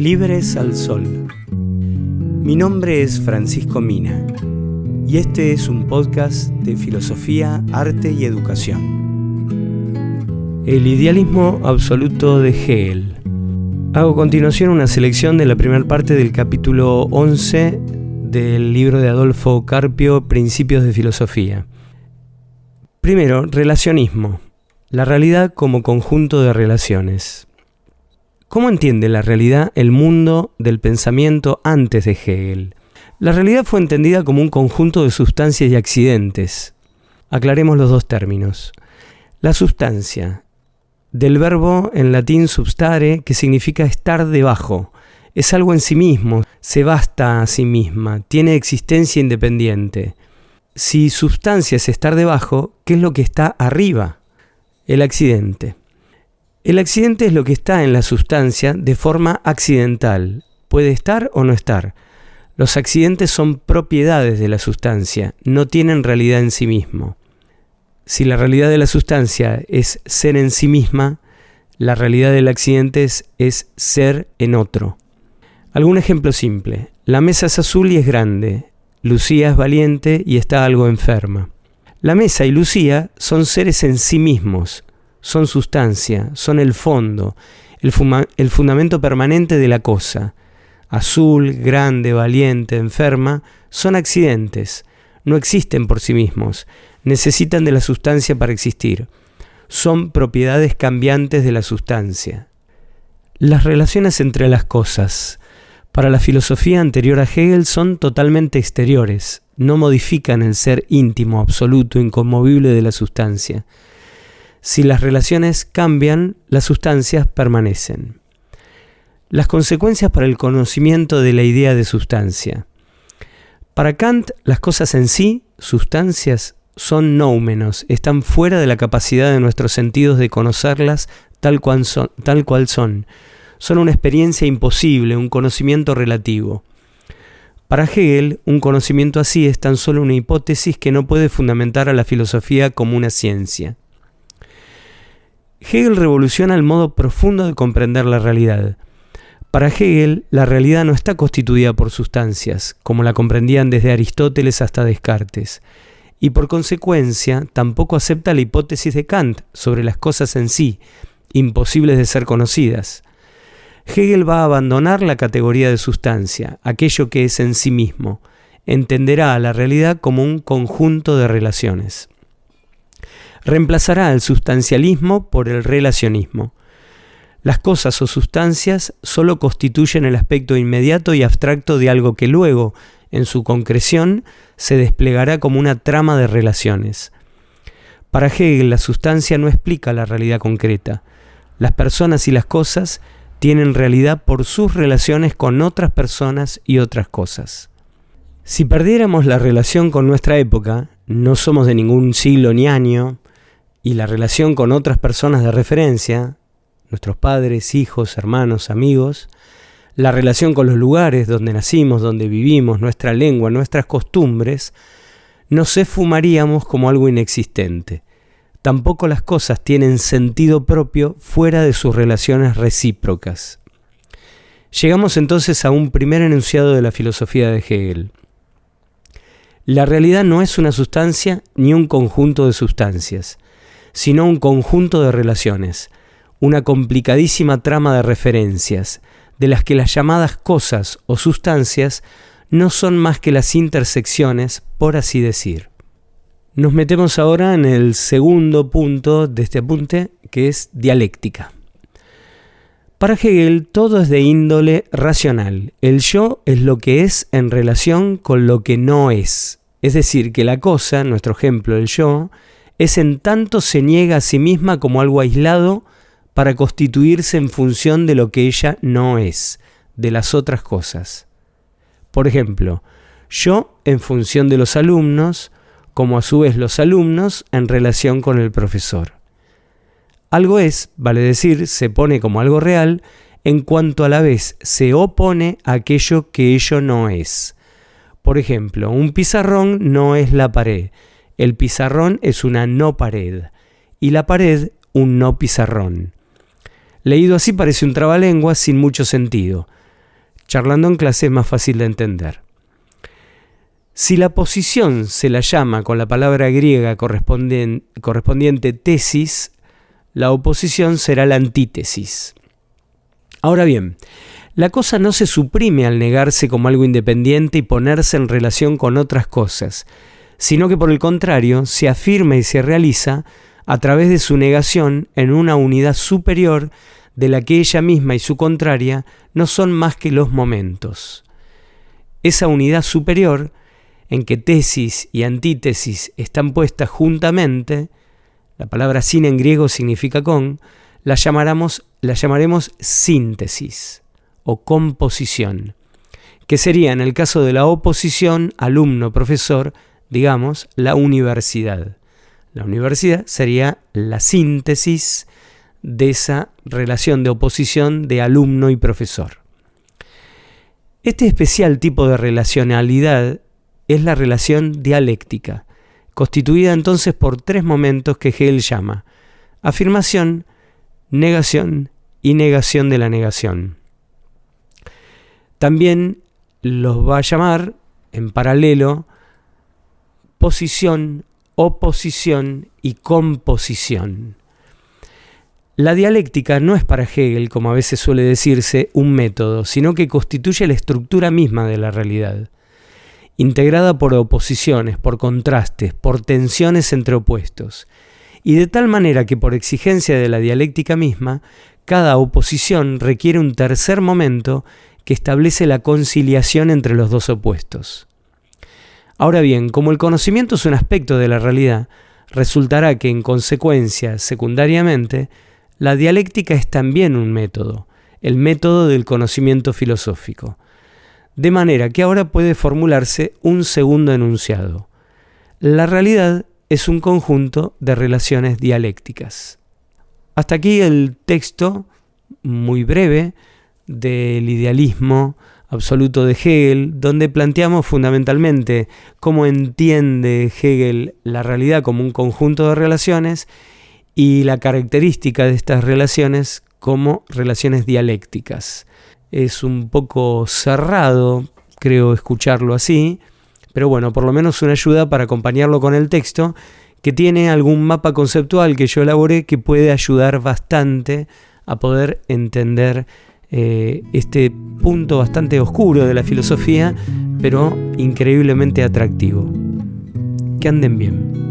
Libres al Sol. Mi nombre es Francisco Mina y este es un podcast de filosofía, arte y educación. El idealismo absoluto de Hegel. Hago a continuación una selección de la primera parte del capítulo 11 del libro de Adolfo Carpio, Principios de Filosofía. Primero, relacionismo. La realidad como conjunto de relaciones. ¿Cómo entiende la realidad el mundo del pensamiento antes de Hegel? La realidad fue entendida como un conjunto de sustancias y accidentes. Aclaremos los dos términos. La sustancia, del verbo en latín substare, que significa estar debajo, es algo en sí mismo, se basta a sí misma, tiene existencia independiente. Si sustancia es estar debajo, ¿qué es lo que está arriba? El accidente. El accidente es lo que está en la sustancia de forma accidental. Puede estar o no estar. Los accidentes son propiedades de la sustancia, no tienen realidad en sí mismo. Si la realidad de la sustancia es ser en sí misma, la realidad del accidente es ser en otro. Algún ejemplo simple. La mesa es azul y es grande. Lucía es valiente y está algo enferma. La mesa y Lucía son seres en sí mismos. Son sustancia, son el fondo, el fundamento permanente de la cosa. Azul, grande, valiente, enferma, son accidentes, no existen por sí mismos, necesitan de la sustancia para existir. Son propiedades cambiantes de la sustancia. Las relaciones entre las cosas, para la filosofía anterior a Hegel, son totalmente exteriores, no modifican el ser íntimo, absoluto, inconmovible de la sustancia. Si las relaciones cambian, las sustancias permanecen. Las consecuencias para el conocimiento de la idea de sustancia. Para Kant, las cosas en sí, sustancias, son nóumenos, están fuera de la capacidad de nuestros sentidos de conocerlas tal cual son. Son una experiencia imposible, un conocimiento relativo. Para Hegel, un conocimiento así es tan solo una hipótesis que no puede fundamentar a la filosofía como una ciencia. Hegel revoluciona el modo profundo de comprender la realidad. Para Hegel, la realidad no está constituida por sustancias, como la comprendían desde Aristóteles hasta Descartes, y por consecuencia tampoco acepta la hipótesis de Kant sobre las cosas en sí, imposibles de ser conocidas. Hegel va a abandonar la categoría de sustancia, aquello que es en sí mismo, entenderá a la realidad como un conjunto de relaciones. Reemplazará el sustancialismo por el relacionismo. Las cosas o sustancias solo constituyen el aspecto inmediato y abstracto de algo que luego, en su concreción, se desplegará como una trama de relaciones. Para Hegel, la sustancia no explica la realidad concreta. Las personas y las cosas tienen realidad por sus relaciones con otras personas y otras cosas. Si perdiéramos la relación con nuestra época, no somos de ningún siglo ni año, y la relación con otras personas de referencia, nuestros padres, hijos, hermanos, amigos, la relación con los lugares donde nacimos, donde vivimos, nuestra lengua, nuestras costumbres, nos esfumaríamos como algo inexistente. Tampoco las cosas tienen sentido propio fuera de sus relaciones recíprocas. Llegamos entonces a un primer enunciado de la filosofía de Hegel. La realidad no es una sustancia ni un conjunto de sustancias, sino un conjunto de relaciones, una complicadísima trama de referencias, de las que las llamadas cosas o sustancias no son más que las intersecciones, por así decir. Nos metemos ahora en el segundo punto de este apunte, que es dialéctica. Para Hegel todo es de índole racional. El yo es lo que es en relación con lo que no es. Es decir, que la cosa, nuestro ejemplo, el yo, es en tanto se niega a sí misma como algo aislado para constituirse en función de lo que ella no es, de las otras cosas. Por ejemplo, yo en función de los alumnos, como a su vez los alumnos en relación con el profesor. Algo es, vale decir, se pone como algo real, en cuanto a la vez se opone a aquello que ello no es. Por ejemplo, un pizarrón no es la pared. El pizarrón es una no pared y la pared un no pizarrón. Leído así parece un trabalenguas sin mucho sentido. charlando en clase es más fácil de entender. Si la posición se la llama con la palabra griega correspondiente tesis, la oposición será la antítesis. Ahora bien, la cosa no se suprime al negarse como algo independiente y ponerse en relación con otras cosas, sino que por el contrario se afirma y se realiza a través de su negación en una unidad superior de la que ella misma y su contraria no son más que los momentos. Esa unidad superior, en que tesis y antítesis están puestas juntamente, la palabra sin en griego significa con, la llamaremos síntesis o composición, que sería en el caso de la oposición alumno-profesor, digamos, la universidad. La universidad sería la síntesis de esa relación de oposición de alumno y profesor. Este especial tipo de relacionalidad es la relación dialéctica, constituida entonces por 3 momentos que Hegel llama afirmación, negación y negación de la negación. También los va a llamar en paralelo posición, oposición y composición. La dialéctica no es para Hegel, como a veces suele decirse, un método, sino que constituye la estructura misma de la realidad, integrada por oposiciones, por contrastes, por tensiones entre opuestos, y de tal manera que por exigencia de la dialéctica misma, cada oposición requiere un tercer momento que establece la conciliación entre los dos opuestos. Ahora bien, como el conocimiento es un aspecto de la realidad, resultará que en consecuencia, secundariamente, la dialéctica es también un método, el método del conocimiento filosófico. De manera que ahora puede formularse un segundo enunciado. La realidad es un conjunto de relaciones dialécticas. Hasta aquí el texto, muy breve, del idealismo absoluto de Hegel, donde planteamos fundamentalmente cómo entiende Hegel la realidad como un conjunto de relaciones y la característica de estas relaciones como relaciones dialécticas. Es un poco cerrado, creo, escucharlo así, pero bueno, por lo menos una ayuda para acompañarlo con el texto, que tiene algún mapa conceptual que yo elaboré que puede ayudar bastante a poder entender este punto bastante oscuro de la filosofía, pero increíblemente atractivo. Que anden bien.